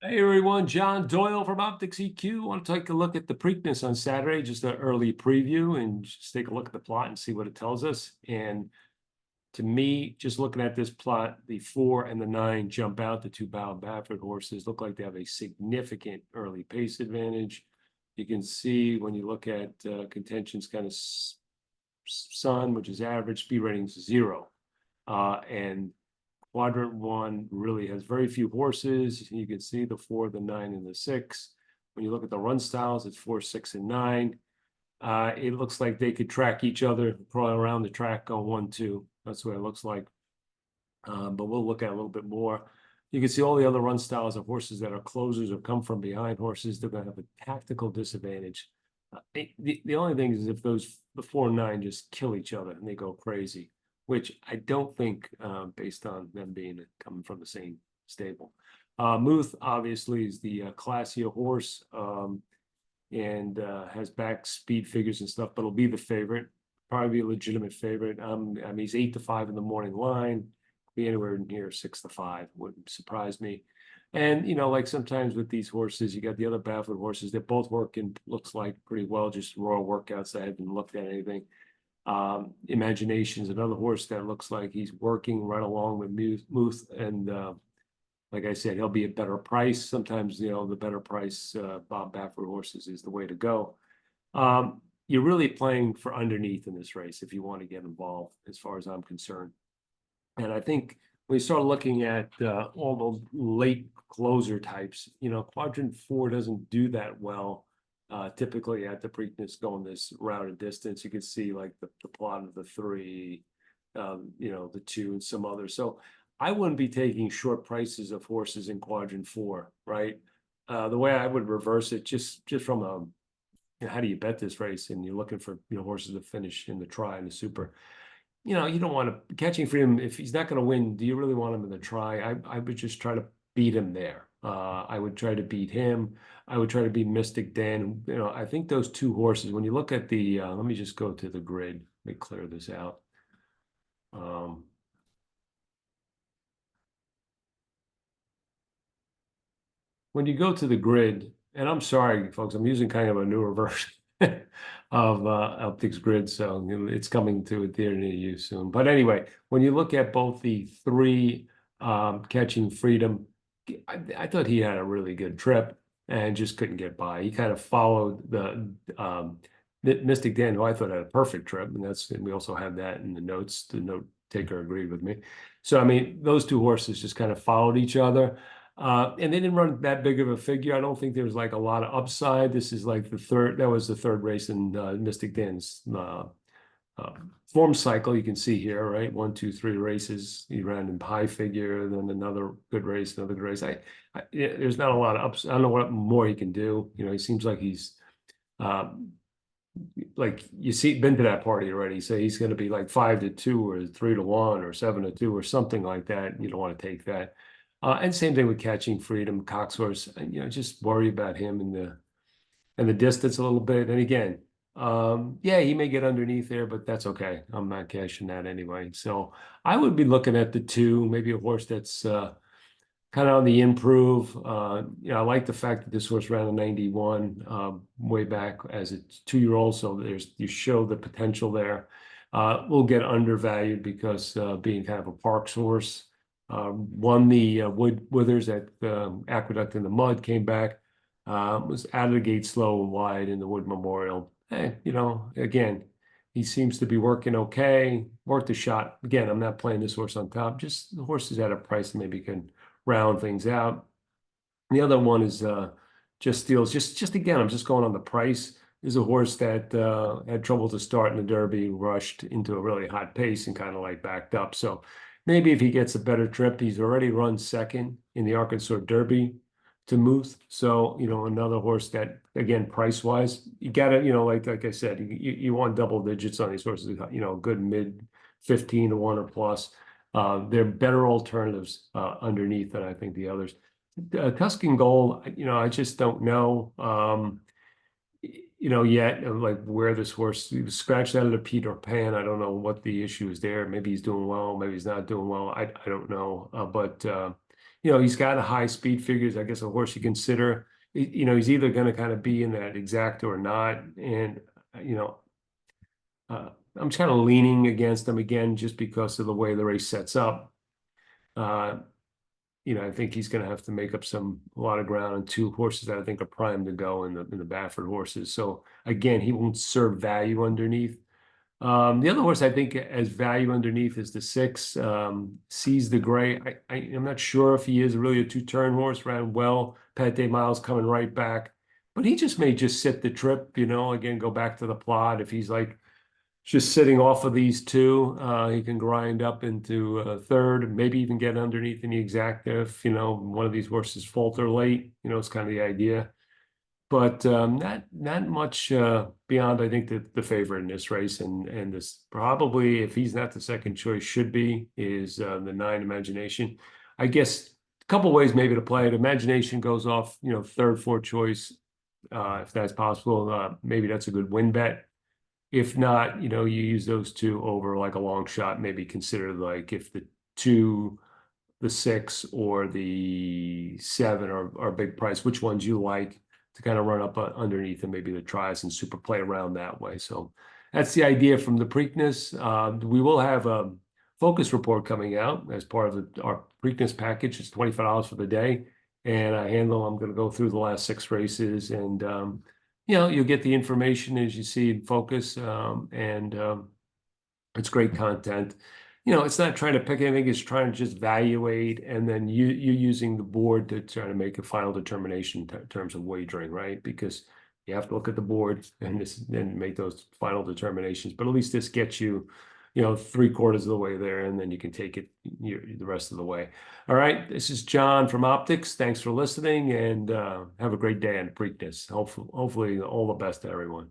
Hey everyone, John Doyle from Optix EQ. I want to take a look at the Preakness on Saturday, just an early preview, and just take a look at the plot and see what it tells us. And to me, just looking at this plot, the 4 and the 9 jump out. The two Bow and Baffert horses look like they have a significant early pace advantage. You can see when you look at contention's kind of sun, which is average, speed rating's 0. And Quadrant I really has very few horses. You can see the 4, the 9, and the 6. When you look at the run styles, it's 4, 6, and 9. It looks like they could track each other probably around the track on 1, 2. That's what it looks like. But we'll look at a little bit more. You can see all the other run styles of horses that are closers or come from behind horses. They're going to have a tactical disadvantage. The only thing is if the 4 and 9 just kill each other and they go crazy, which I don't think, based on them coming from the same stable. Muth obviously is the classier horse, and has back speed figures and stuff, but it'll be the favorite, probably be a legitimate favorite. I mean, he's 8-5 in the morning line, be anywhere near 6-5, wouldn't surprise me. And like sometimes with these horses, you got the other Baffert horses that both working, looks like pretty well, just raw workouts. I haven't looked at anything. Imagination's another horse that looks like he's working right along with Muth, and like I said, he'll be a better price. Sometimes the better price Bob Baffert horses is the way to go. You're really playing for underneath in this race if you want to get involved, as far as I'm concerned. And I think when you start looking at all the late closer types, Quadrant 4 doesn't do that well. Typically at the Preakness going this route of distance, you can see like the plot of the 3, the 2 and some others. So I wouldn't be taking short prices of horses in Quadrant 4, right? The way I would reverse it, just from how do you bet this race? And you're looking for horses to finish in the try and the super. You don't want to catching freedom. If he's not going to win, do you really want him in the try? I would just try to beat him there. I would try to beat him. I would try to beat Mystic Dan. I think those two horses, when you look at the, let me just go to the grid. Let me clear this out. When you go to the grid, and I'm sorry, folks, I'm using kind of a newer version of Optix grid, so it's coming to a theater near you soon. But anyway, when you look at both the 3 catching freedom, I thought he had a really good trip and just couldn't get by. He kind of followed the Mystic Dan, who I thought had a perfect trip, and we also have that in the notes. The note taker agreed with me. So I mean, those two horses just kind of followed each other. And they didn't run that big of a figure. I don't think there was like a lot of upside. This is like that was the third race in Mystic Dan's form cycle. You can see here, right? 1, 2, 3 races. He ran in high figure, then another good race, another good race. There's not a lot of upside. I don't know what more he can do. He seems like he's like been to that party already. So he's going to be like 5-2 or 3-1 or 7-2 or something like that. You don't want to take that. And same thing with catching freedom, Cox horse. Just worry about him and the distance a little bit. And again, yeah, he may get underneath there, but that's okay. I'm not cashing that anyway. So I would be looking at the 2, maybe a horse that's kind of on the improve. I like the fact that this horse ran a 91 way back as a 2-year-old. So you show the potential there. We'll get undervalued because being kind of a Parks horse. Won the Withers at Aqueduct in the Mud, came back, was out of the gate slow and wide in the Wood Memorial. Again, he seems to be working okay, worth a shot. Again, I'm not playing this horse on top, just the horse is at a price that maybe can round things out. The other one is Just Steals. Just again, I'm just going on the price. This is a horse that had trouble to start in the Derby, rushed into a really hot pace and kind of like backed up. So maybe if he gets a better trip, he's already run second in the Arkansas Derby to Muth. So, another horse that, again, price-wise, you got to, like I said, you want double digits on these horses, good mid 15 to 1 or plus. They're better alternatives underneath than I think the others. Tuscan Gold, I just don't know. Yet like where this horse, he was scratched out of the Peter Pan. I don't know what the issue is there. Maybe he's doing well, maybe he's not doing well. I don't know. But he's got a high speed figures. I guess a horse you consider. He's either going to kind of be in that exact or not. And, you know, I'm just kind of leaning against him again, just because of the way the race sets up. Uh, I think he's going to have to make up a lot of ground on two horses that I think are primed to go in the Baffert horses. So again, he won't serve value underneath. The other horse I think as value underneath is the 6, Seize the Gray. I'm not sure if he is really a two-turn horse, ran well. Pate Miles coming right back, but he just may just sit the trip, again, go back to the plot. If he's like just sitting off of these two, he can grind up into third, maybe even get underneath in the exact if, one of these horses falter late, it's kind of the idea. But not much beyond, I think, the favorite in this race, and this probably, if he's not the second choice, should be is the 9 Imagination. I guess a couple ways maybe to play it. Imagination goes off, third, fourth choice, if that's possible. Maybe that's a good win bet. If not, you use those two over like a long shot. Maybe consider like if the 2, the 6, or the 7 are a big price, which ones you like to kind of run up underneath, and maybe the tries and super play around that way. So that's the idea from the Preakness. We will have a focus report coming out as part of our Preakness package. It's $25 for the day. And I'm going to go through the last 6 races, and you'll get the information as you see in focus. It's great content. It's not trying to pick anything, it's trying to just evaluate, and then you using the board to try to make a final determination in terms of wagering, right? Because you have to look at the board and make those final determinations. But at least this gets you, 3/4 of the way there, and then you can take it the rest of the way. All right, this is John from Optix. Thanks for listening, and have a great day on Preakness. Hopefully all the best to everyone.